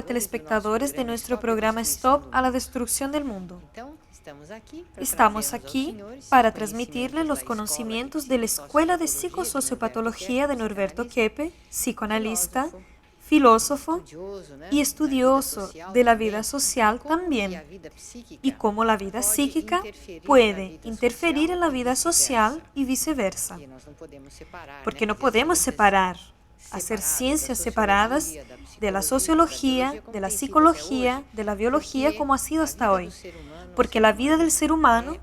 telespectadores de nuestro programa Stop a la Destrucción del Mundo. Estamos aquí para transmitirles los conocimientos de la Escuela de Psicosociopatología de Norberto Keppe, psicoanalista, filósofo y estudioso de la vida social también, y cómo la vida psíquica puede interferir en la vida social y viceversa. Porque no podemos separar, hacer ciencias separadas de la sociología, de la psicología, de la biología como ha sido hasta hoy. Porque la vida del ser humano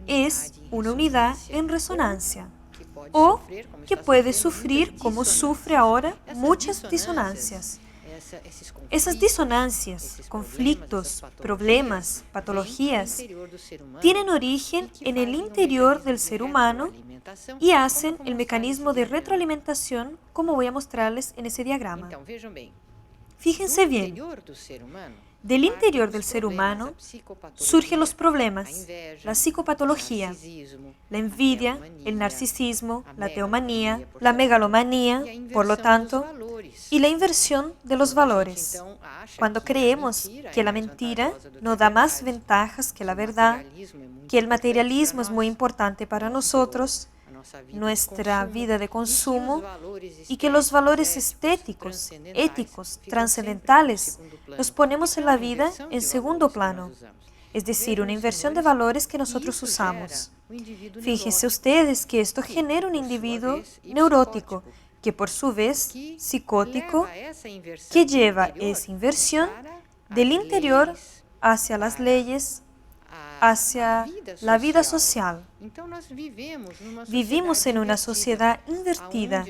es una unidad en resonancia, o que puede sufrir, como sufre ahora, muchas disonancias. Esas disonancias, conflictos, problemas, patologías, tienen origen en el interior del ser humano y hacen el mecanismo de retroalimentación, como voy a mostrarles en ese diagrama. Fíjense bien. Del interior del ser humano surgen los problemas, la psicopatología, la envidia, el narcisismo, la teomanía, la megalomanía, por lo tanto, y la inversión de los valores. Cuando creemos que la mentira no da más ventajas que la verdad, que el materialismo es muy importante para nosotros, nuestra vida de consumo, y que los valores estéticos, éticos, trascendentales, los ponemos en la vida en segundo plano, es decir, una inversión de valores que nosotros usamos. Fíjense ustedes que esto genera un individuo neurótico, que por su vez psicótico, que lleva esa inversión del interior hacia las leyes, hacia la vida social. Vivimos en una sociedad invertida,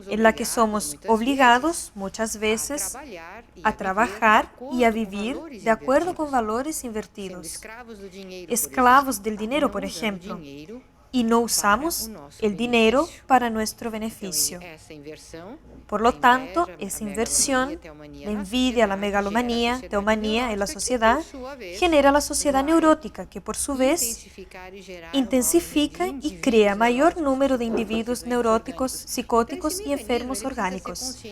en la que somos obligados muchas veces a trabajar y a vivir de acuerdo con valores invertidos. Esclavos del dinero, por ejemplo, y no usamos el dinero para nuestro beneficio. Por lo tanto, esa inversión, la envidia, la megalomanía, teomanía en la sociedad, genera la sociedad neurótica, que por su vez intensifica y crea mayor número de individuos neuróticos, psicóticos y enfermos orgánicos.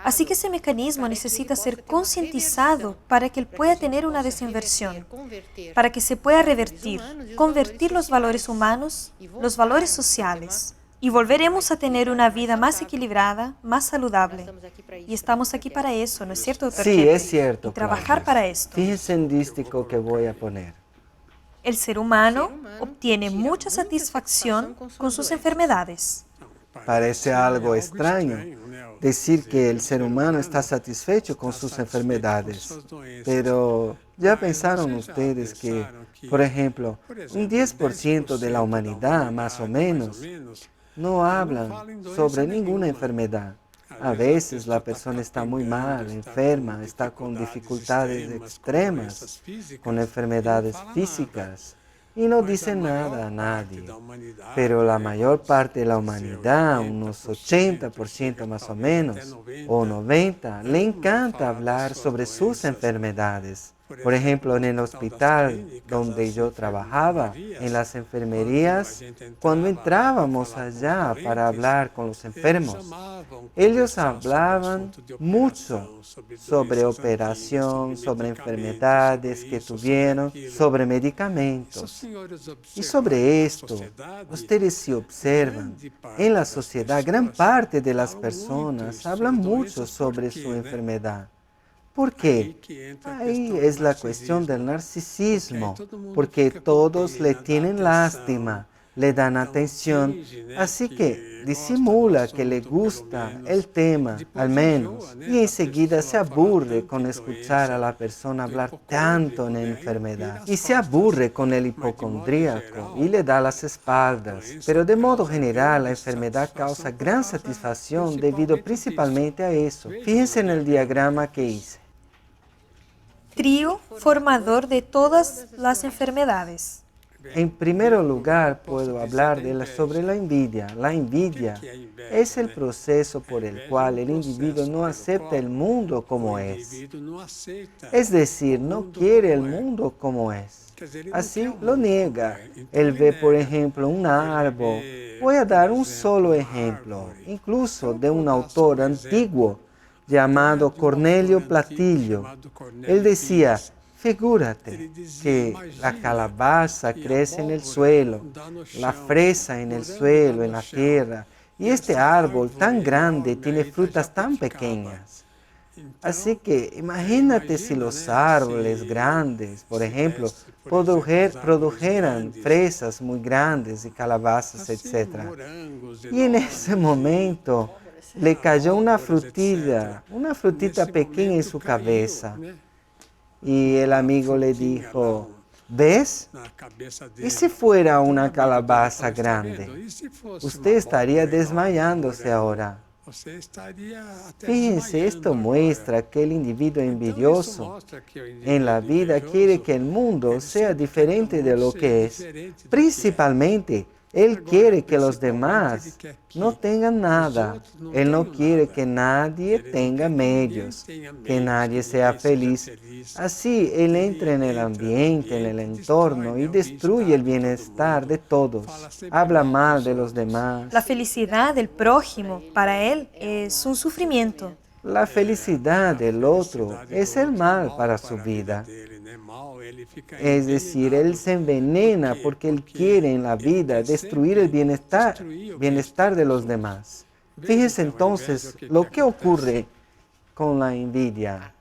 Así que ese mecanismo necesita ser concientizado para que él pueda tener una desinversión, para que se pueda revertir, convertir los valores humanos, los valores sociales, y volveremos a tener una vida más equilibrada, más saludable. Y estamos aquí para eso, ¿no es cierto, doctor Sí, Keppe? es cierto. Y trabajar para esto. Fíjense en dístico que voy a poner. El ser humano obtiene mucha satisfacción con sus enfermedades. Parece algo extraño decir que el ser humano está satisfecho con sus enfermedades, pero ¿ya pensaron ustedes que, por ejemplo, un 10% de la humanidad, más o menos, no hablan sobre ninguna enfermedad? A veces la persona está muy mal, enferma, está con dificultades extremas, con enfermedades físicas, y no dice nada a nadie. Pero la mayor parte de la humanidad, unos 80% más o menos, o 90%, le encanta hablar sobre sus enfermedades. Por ejemplo, en el hospital donde yo trabajaba, en las enfermerías, cuando entrábamos allá para hablar con los enfermos, ellos hablaban mucho sobre operación, sobre enfermedades que tuvieron, sobre medicamentos. Y sobre esto, ustedes se observan, en la sociedad, gran parte de las personas hablan mucho sobre su enfermedad. ¿Por qué? Ahí es la cuestión del narcisismo, porque todos le tienen lástima, le dan atención, así que disimula que le gusta el tema, al menos, y enseguida se aburre con escuchar a la persona hablar tanto en la enfermedad, y se aburre con el hipocondríaco y le da las espaldas. Pero de modo general, la enfermedad causa gran satisfacción debido principalmente a eso. Fíjense en el diagrama que hice. Trío formador de todas las enfermedades. En primer lugar, puedo hablar sobre la envidia. La envidia es el proceso por el cual el individuo no acepta el mundo como es. Es decir, no quiere el mundo como es. Así lo niega. Él ve, por ejemplo, un árbol. Voy a dar un solo ejemplo, incluso de un autor antiguo, llamado Cornelio Platillo. Él decía, figúrate que la calabaza crece en el suelo, la fresa en el suelo, en la tierra, y este árbol tan grande tiene frutas tan pequeñas. Así que imagínate si los árboles grandes, por ejemplo, produjeran fresas muy grandes y calabazas, etc. Y en ese momento le cayó una frutita pequeña en su cabeza. Y el amigo le dijo, ¿ves? ¿Y si fuera una calabaza grande? Usted estaría desmayándose ahora. Fíjense, esto muestra que el individuo envidioso en la vida quiere que el mundo sea diferente de lo que es. Principalmente, él quiere que los demás no tengan nada. Él no quiere que nadie tenga medios, que nadie sea feliz. Así, él entra en el ambiente, en el entorno y destruye el bienestar de todos. Habla mal de los demás. La felicidad del prójimo para él es un sufrimiento. La felicidad del otro es el mal para su vida. Es decir, él se envenena porque él quiere en la vida destruir el bienestar de los demás. Fíjense entonces lo que ocurre con la envidia.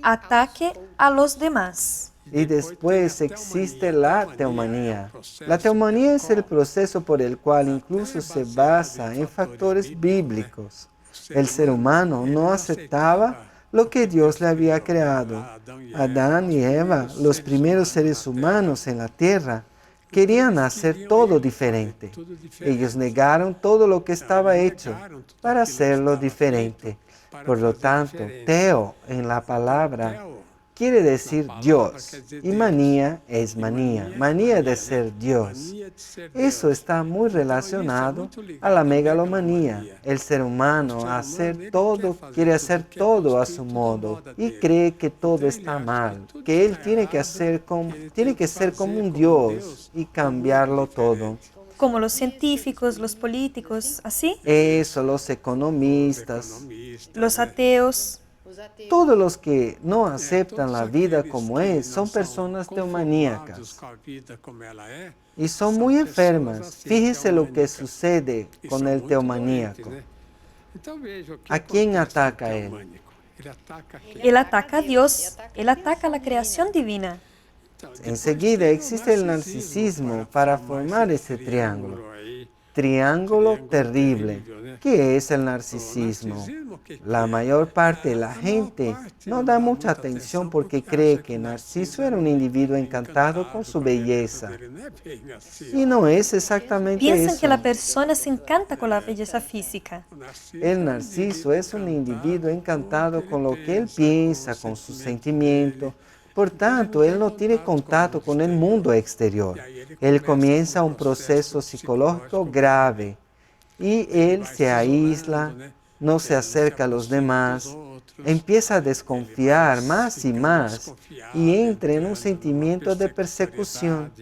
Ataque a los demás. Y después existe la teomanía. La teomanía es el proceso por el cual incluso se basa en factores bíblicos. El ser humano no aceptaba lo que Dios le había creado. Adán y Eva, los primeros seres humanos en la tierra, querían hacer todo diferente. Ellos negaron todo lo que estaba hecho para hacerlo diferente. Por lo tanto, teo en la palabra quiere decir Dios y manía es manía de ser Dios. Eso está muy relacionado a la megalomanía. El ser humano quiere hacer todo a su modo y cree que todo está mal, que él tiene que ser como un Dios y cambiarlo todo. Como los científicos, los políticos, ¿así? Eso, los economistas, los ateos. Todos los que no aceptan la vida como es son personas teomaníacas y son muy enfermas. Fíjense lo que sucede con el teomaníaco. ¿A quién ataca él? Él ataca a Dios, él ataca a la creación divina. Enseguida existe el narcisismo para formar ese triángulo terrible. ¿Qué es el narcisismo? La mayor parte de la gente no da mucha atención porque cree que Narciso era un individuo encantado con su belleza. Y no es exactamente eso. Piensan que la persona se encanta con la belleza física. El Narciso es un individuo encantado con lo que él piensa, con sus sentimientos. Por tanto, él no tiene contacto con el mundo exterior. Él comienza un proceso psicológico grave y él se aísla, no se acerca a los demás, empieza a desconfiar más y más y entra en un sentimiento de persecución.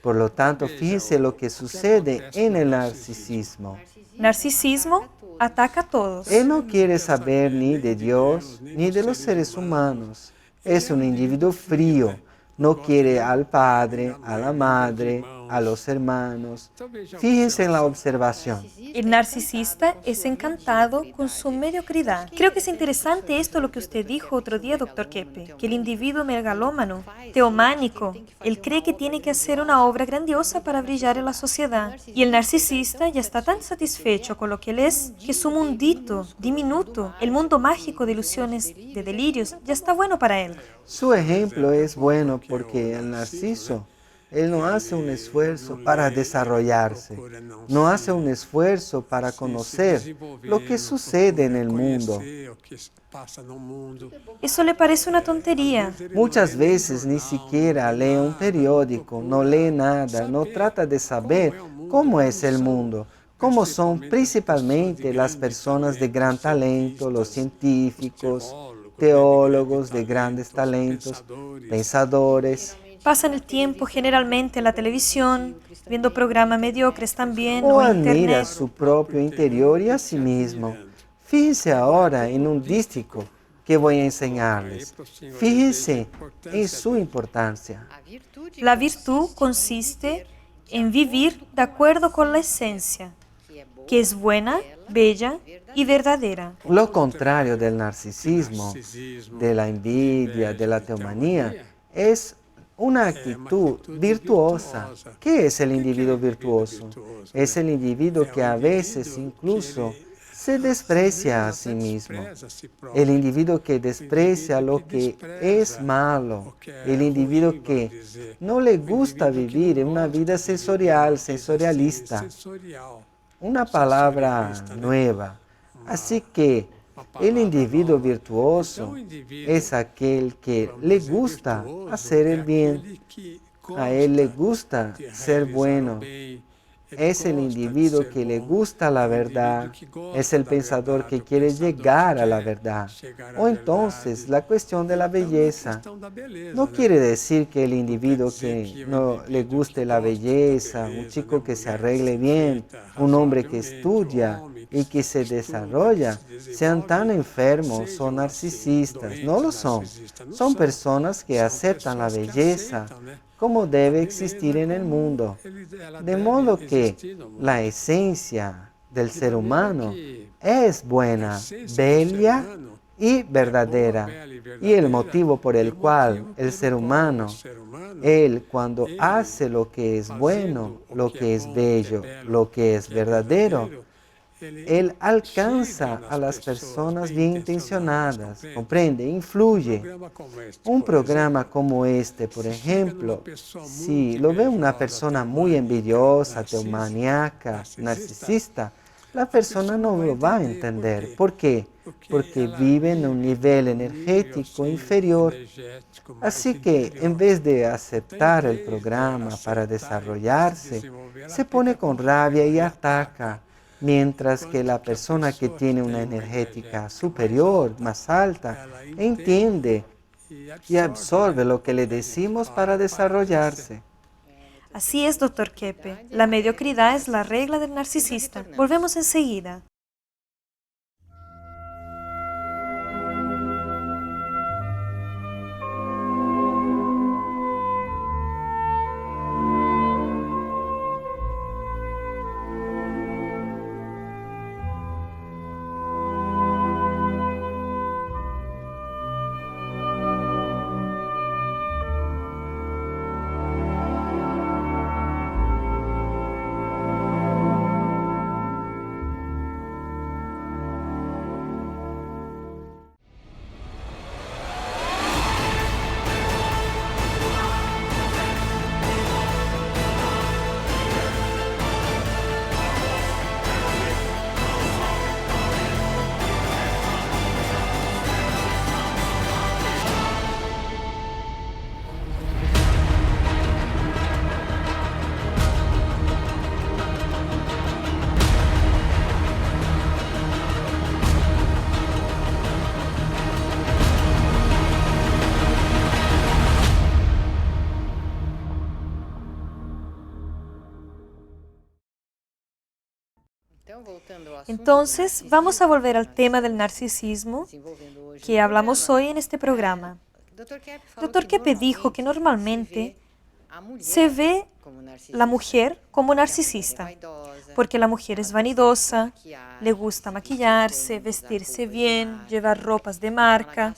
Por lo tanto, fíjense lo que sucede en el narcisismo. Narcisismo ataca a todos. Él no quiere saber ni de Dios ni de los seres humanos. Es un individuo frío, no quiere al padre, a la madre, a los hermanos. Fíjense en la observación. El narcisista es encantado con su mediocridad. Creo que es interesante esto lo que usted dijo otro día, doctor Keppe, que el individuo megalómano, teománico, él cree que tiene que hacer una obra grandiosa para brillar en la sociedad. Y el narcisista ya está tan satisfecho con lo que él es, que su mundito, diminuto, el mundo mágico de ilusiones, de delirios, ya está bueno para él. Su ejemplo es bueno porque el narciso, él no hace un esfuerzo para desarrollarse, no hace un esfuerzo para conocer lo que sucede en el mundo. Eso le parece una tontería. Muchas veces ni siquiera lee un periódico, no lee nada, no trata de saber cómo es el mundo, cómo son principalmente las personas de gran talento, los científicos, teólogos de grandes talentos, pensadores. Pasan el tiempo generalmente en la televisión, viendo programas mediocres también O en admira internet. su propio interior y a sí mismo. Fíjense ahora en un dístico que voy a enseñarles. Fíjense en su importancia. La virtud consiste en vivir de acuerdo con la esencia, que es buena, bella y verdadera. Lo contrario del narcisismo, de la envidia, de la teomanía, es una actitud virtuosa. ¿Qué es el individuo virtuoso? Es el individuo que a veces incluso se desprecia a sí mismo. El individuo que desprecia lo que es malo. El individuo que no le gusta vivir en una vida sensorial, sensorialista. Una palabra nueva. Así que el individuo virtuoso es aquel que le gusta hacer el bien, a él le gusta ser bueno. Es el individuo que le gusta la verdad, es el pensador que quiere llegar a la verdad. O entonces la cuestión de la belleza. No quiere decir que el individuo que no le guste la belleza, un chico que se arregle bien, un hombre que estudia y que se desarrolla, sean tan enfermos o narcisistas. No lo son. Son personas que aceptan la belleza como debe existir en el mundo. De modo que la esencia del ser humano es buena, bella y verdadera. Y el motivo por el cual el ser humano, él cuando hace lo que es bueno, lo que es bello, lo que es verdadero, él alcanza a las personas bien intencionadas, comprende, influye. Un programa como este, por ejemplo, si lo ve una persona muy envidiosa, teomaníaca, narcisista, la persona no lo va a entender. ¿Por qué? Porque vive en un nivel energético inferior. Así que en vez de aceptar el programa para desarrollarse, se pone con rabia y ataca. Mientras que la persona que tiene una energética superior, más alta, entiende y absorbe lo que le decimos para desarrollarse. Así es, doctor Keppe. La mediocridad es la regla del narcisista. Volvemos enseguida. Entonces, vamos a volver al tema del narcisismo que hablamos hoy en este programa. Dr. Keppe dijo que normalmente se ve la mujer como narcisista, porque la mujer es vanidosa, le gusta maquillarse, vestirse bien, llevar ropas de marca,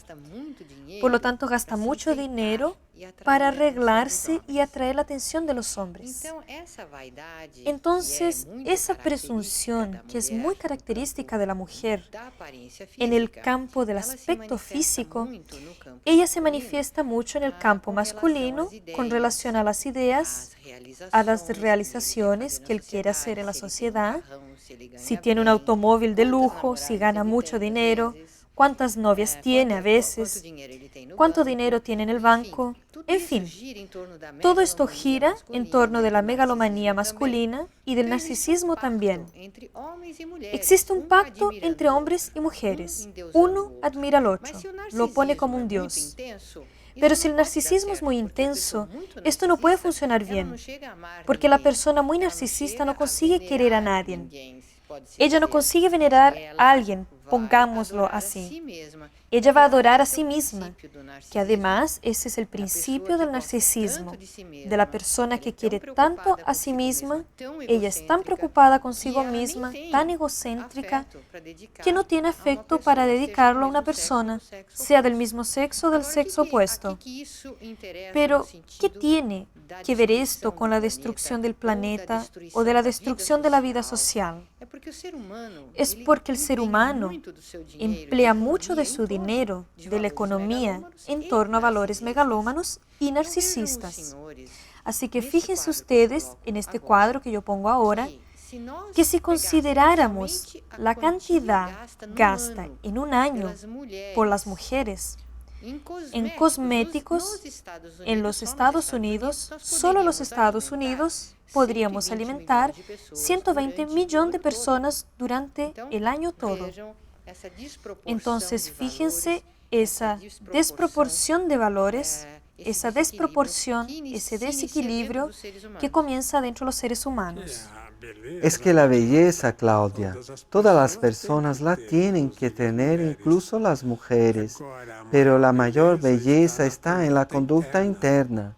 por lo tanto gasta mucho dinero para arreglarse y atraer la atención de los hombres. Entonces, esa presunción que es muy característica de la mujer en el campo del aspecto físico, ella se manifiesta mucho en el campo masculino con relación a las ideas, a las realizaciones que él quiere hacer en la sociedad, si tiene un automóvil de lujo, si gana mucho dinero, cuántas novias tiene a veces, cuánto dinero tiene en el banco, en fin. Todo esto gira en torno de la megalomanía masculina y del narcisismo también. Existe un pacto entre hombres y mujeres. Uno admira al otro, lo pone como un dios. Pero si el narcisismo es muy intenso, esto no puede funcionar bien, porque la persona muy narcisista no consigue querer a nadie. Ella no consigue venerar a alguien, pongámoslo así. Ella va a adorar a sí misma, que además ese es el principio del narcisismo, de la persona que quiere tanto a sí misma, ella es tan preocupada consigo misma, tan egocéntrica, que no tiene afecto para dedicarlo a una persona, sea del mismo sexo o del sexo opuesto. Pero, ¿qué tiene que ver esto con la destrucción del planeta o de la destrucción de la vida social? Es porque el ser humano emplea mucho de su dinero, de la economía, en torno a valores megalómanos y narcisistas. Así que fíjense ustedes en este cuadro que yo pongo ahora, que si consideráramos la cantidad gasta en un año por las mujeres, en cosméticos, en los Estados Unidos, solo los Estados Unidos, podríamos alimentar 120 millones de personas durante el año todo. Entonces, fíjense esa desproporción de valores, esa desproporción, ese desequilibrio que comienza dentro de los seres humanos. Es que la belleza, Claudia, todas las personas la tienen que tener, incluso las mujeres, pero la mayor belleza está en la conducta interna.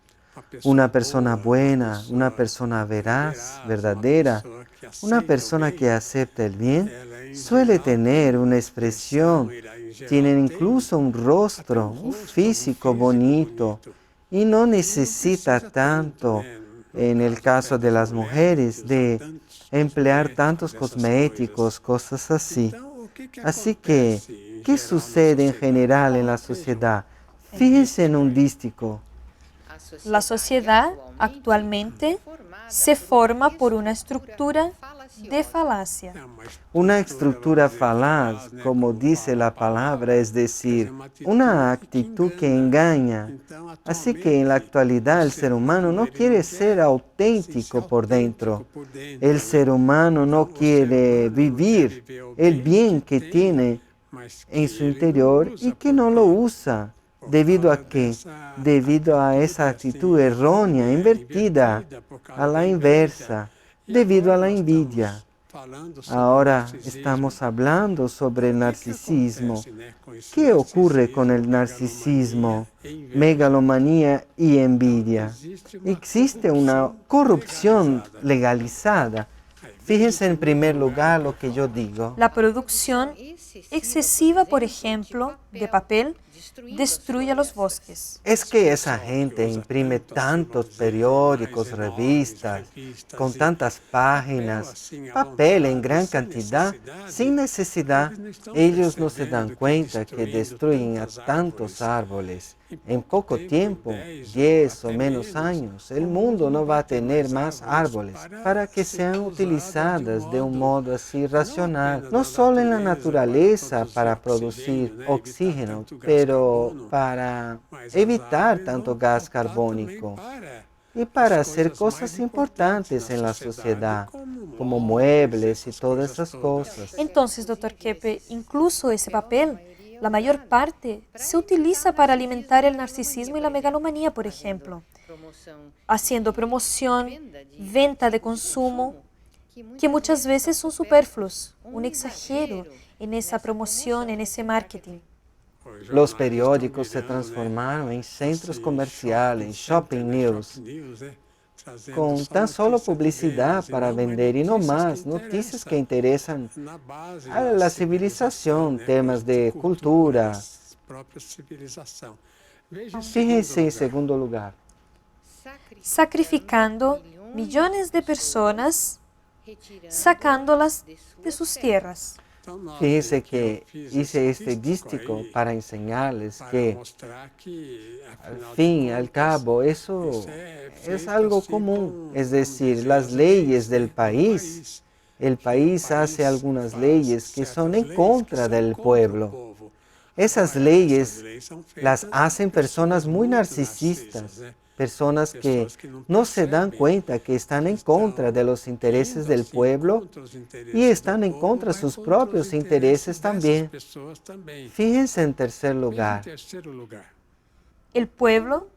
Una persona buena, una persona veraz, verdadera, una persona que acepta el bien, suele tener una expresión, tienen incluso un rostro, un físico bonito y no necesita tanto, en el caso de las mujeres, de emplear tantos cosméticos, cosas así. Así que, ¿qué sucede en general en la sociedad? Fíjense en un dístico. La sociedad actualmente se forma por una estructura de falacia. Una estructura falaz, como dice la palabra, es decir, una actitud que engaña. Así que en la actualidad el ser humano no quiere ser auténtico por dentro. El ser humano no quiere vivir el bien que tiene en su interior y que no lo usa. ¿Debido a qué? Debido a esa actitud errónea, invertida, a la inversa, debido a la envidia. Ahora estamos hablando sobre el narcisismo. ¿Qué ocurre con el narcisismo, megalomanía y envidia? Existe una corrupción legalizada. Fíjense en primer lugar lo que yo digo. La producción excesiva, por ejemplo, de papel destruye los bosques. Es que esa gente imprime tantos periódicos, revistas, con tantas páginas, papel en gran cantidad, sin necesidad. Ellos no se dan cuenta que destruyen a tantos árboles. En poco tiempo, 10 o menos años, el mundo no va a tener más árboles para que sean utilizadas de un modo así racional, no solo en la naturaleza para producir oxígeno, pero para evitar tanto gas carbónico y para hacer cosas importantes en la sociedad, como muebles y todas esas cosas. Entonces, doctor Keppe, incluso ese papel, la mayor parte, se utiliza para alimentar el narcisismo y la megalomanía, por ejemplo, haciendo promoción, venta de consumo, que muchas veces son superfluos, un exagero en esa promoción, en ese marketing. Los periódicos se transformaron en centros comerciales, shopping news, con tan solo publicidad para vender y no más, noticias que interesan a la civilización, temas de cultura. Fíjense en segundo lugar. Sacrificando millones de personas, sacándolas de sus tierras. Fíjense que hice este dístico para enseñarles que, al fin y al cabo, eso es algo común. Es decir, las leyes del país, el país hace algunas leyes que son en contra del pueblo. Esas leyes las hacen personas muy narcisistas, personas que no se dan cuenta que están en contra de los intereses del pueblo y están en contra de sus propios intereses también. Fíjense en tercer lugar. El pueblo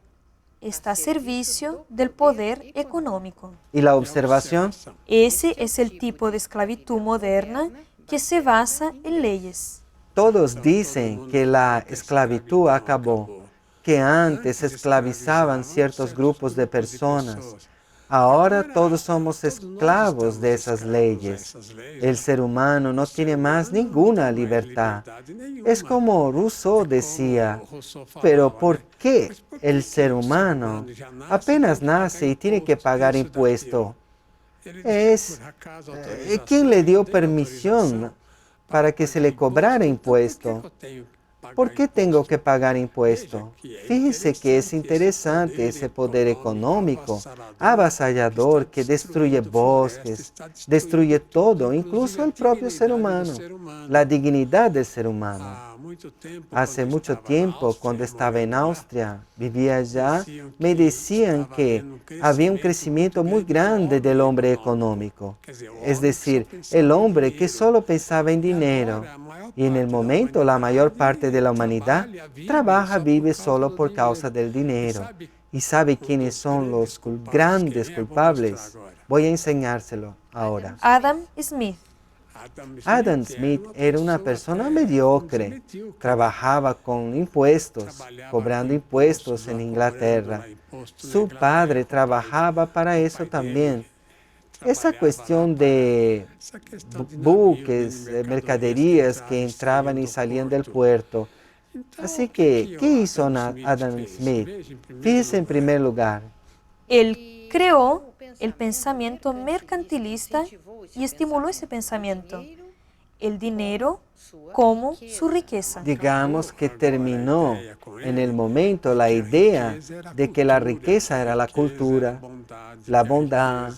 está a servicio del poder económico. ¿Y la observación? Ese es el tipo de esclavitud moderna que se basa en leyes. Todos dicen que la esclavitud acabó, que antes esclavizaban ciertos grupos de personas. Ahora todos somos esclavos de esas leyes. El ser humano no tiene más ninguna libertad. Es como Rousseau decía, pero ¿por qué el ser humano apenas nace y tiene que pagar impuesto? ¿Quién le dio permisión para que se le cobrara impuesto? ¿Por qué tengo que pagar impuesto? Fíjese que es interesante ese poder económico avasallador que destruye bosques, destruye todo, incluso el propio ser humano, la dignidad del ser humano. Hace mucho tiempo, cuando estaba en Austria, vivía allá, me decían que había un crecimiento muy grande del hombre económico. Es decir, el hombre que solo pensaba en dinero. Y en el momento, la mayor parte de la humanidad trabaja, vive solo por causa del dinero. ¿Y sabe quiénes son los grandes culpables? Voy a enseñárselo ahora. Adam Smith. Adam Smith era una persona mediocre. Trabajaba con impuestos, cobrando impuestos en Inglaterra. Su padre trabajaba para eso también. Esa cuestión de buques, mercaderías que entraban y salían del puerto. Así que, ¿qué hizo Adam Smith? Fíjese en primer lugar. Él creó el pensamiento mercantilista y estimuló ese pensamiento. El dinero como su riqueza. Digamos que terminó en el momento la idea de que la riqueza era la cultura, la bondad,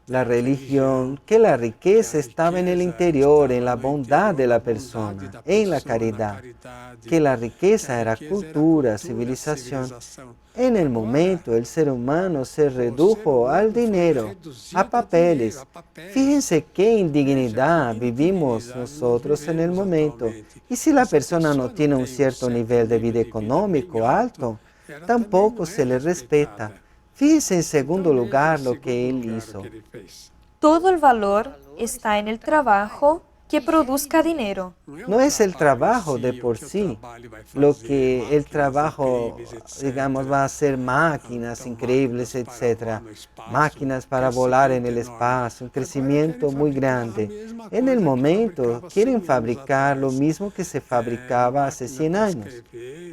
la religión, que la riqueza estaba en el interior, en la bondad de la persona, en la caridad, que la riqueza era cultura, civilización. En el momento, el ser humano se redujo al dinero, a papeles. Fíjense qué indignidad vivimos nosotros en el momento. Y si la persona no tiene un cierto nivel de vida económico alto, tampoco se le respeta. Fíjense en segundo lugar lo que él hizo. Todo el valor está en el trabajo que produzca dinero. No es el trabajo de por sí, lo que el trabajo, digamos, va a ser máquinas increíbles, etc. Máquinas para volar en el espacio, un crecimiento muy grande. En el momento quieren fabricar lo mismo que se fabricaba hace 100 años.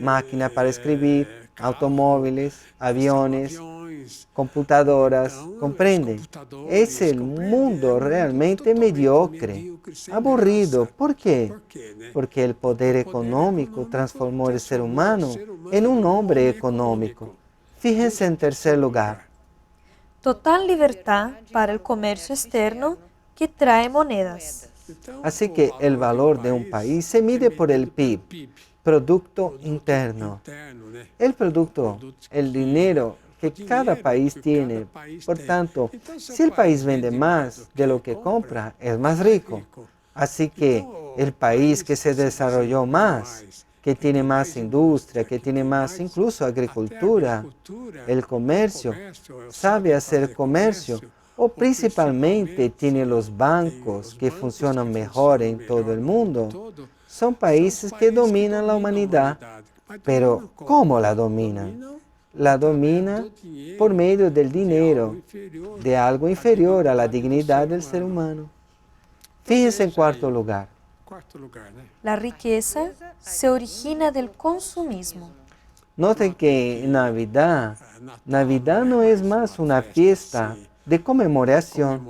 Máquina para escribir, automóviles, aviones, computadoras, comprenden. Es el mundo realmente mediocre, aburrido. ¿Por qué? Porque el poder económico transformó el ser humano en un hombre económico. Fíjense en tercer lugar. Total libertad para el comercio externo que trae monedas. Así que el valor de un país se mide por el PIB, Producto Interno. El producto, el dinero que cada país tiene. Por tanto, si el país vende más de lo que compra, es más rico. Así que el país que se desarrolló más, que tiene más industria, que tiene más incluso agricultura, el comercio, sabe hacer comercio, o principalmente tiene los bancos que funcionan mejor en todo el mundo, son países que dominan la humanidad. Pero, ¿cómo la dominan? La domina por medio del dinero, de algo inferior a la dignidad del ser humano. Fíjense en cuarto lugar. La riqueza se origina del consumismo. Noten que en Navidad no es más una fiesta de conmemoración,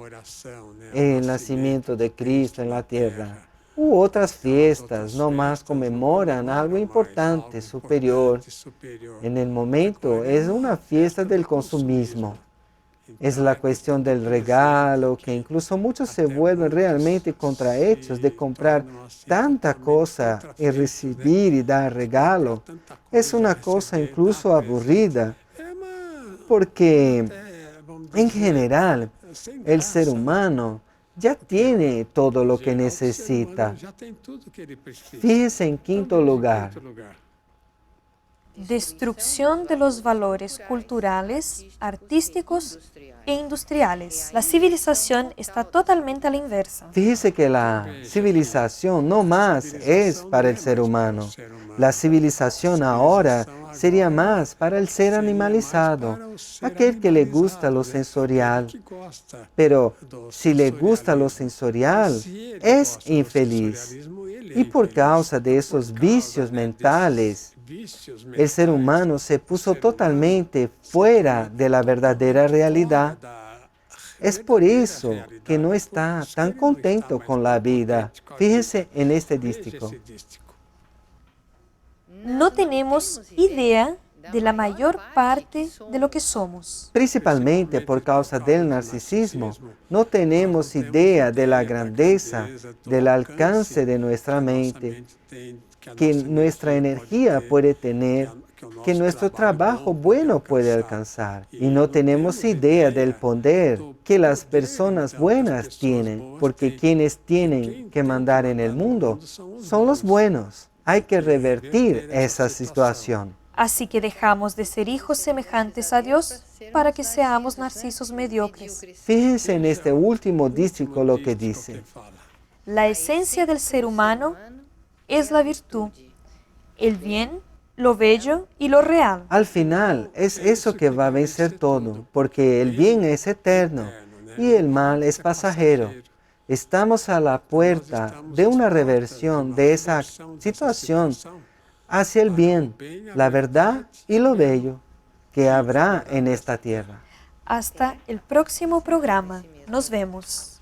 el nacimiento de Cristo en la tierra, u otras fiestas no más conmemoran algo importante, superior. En el momento es una fiesta del consumismo. Es la cuestión del regalo, que incluso muchos se vuelven realmente contrahechos de comprar tanta cosa y recibir y dar regalo. Es una cosa incluso aburrida, porque en general el ser humano ya tiene todo lo que necesita. Fíjese en quinto lugar. Destrucción de los valores culturales, artísticos e industriales. La civilización está totalmente a la inversa. Fíjese que la civilización no más es para el ser humano. La civilización ahora sería más para el ser animalizado, aquel que le gusta lo sensorial. Pero si le gusta lo sensorial, es infeliz. Y por causa de esos vicios mentales, el ser humano se puso totalmente fuera de la verdadera realidad. Es por eso que no está tan contento con la vida. Fíjense en este dístico. No tenemos idea de la mayor parte de lo que somos. Principalmente por causa del narcisismo, no tenemos idea de la grandeza, del alcance de nuestra mente, que nuestra energía puede tener, que nuestro trabajo bueno puede alcanzar. Y no tenemos idea del poder que las personas buenas tienen, porque quienes tienen que mandar en el mundo son los buenos. Hay que revertir esa situación. Así que dejamos de ser hijos semejantes a Dios para que seamos narcisos mediocres. Fíjense en este último dístico lo que dice. La esencia del ser humano es la virtud, el bien, lo bello y lo real. Al final es eso que va a vencer todo, porque el bien es eterno y el mal es pasajero. Estamos a la puerta de una reversión de esa situación hacia el bien, la verdad y lo bello que habrá en esta tierra. Hasta el próximo programa. Nos vemos.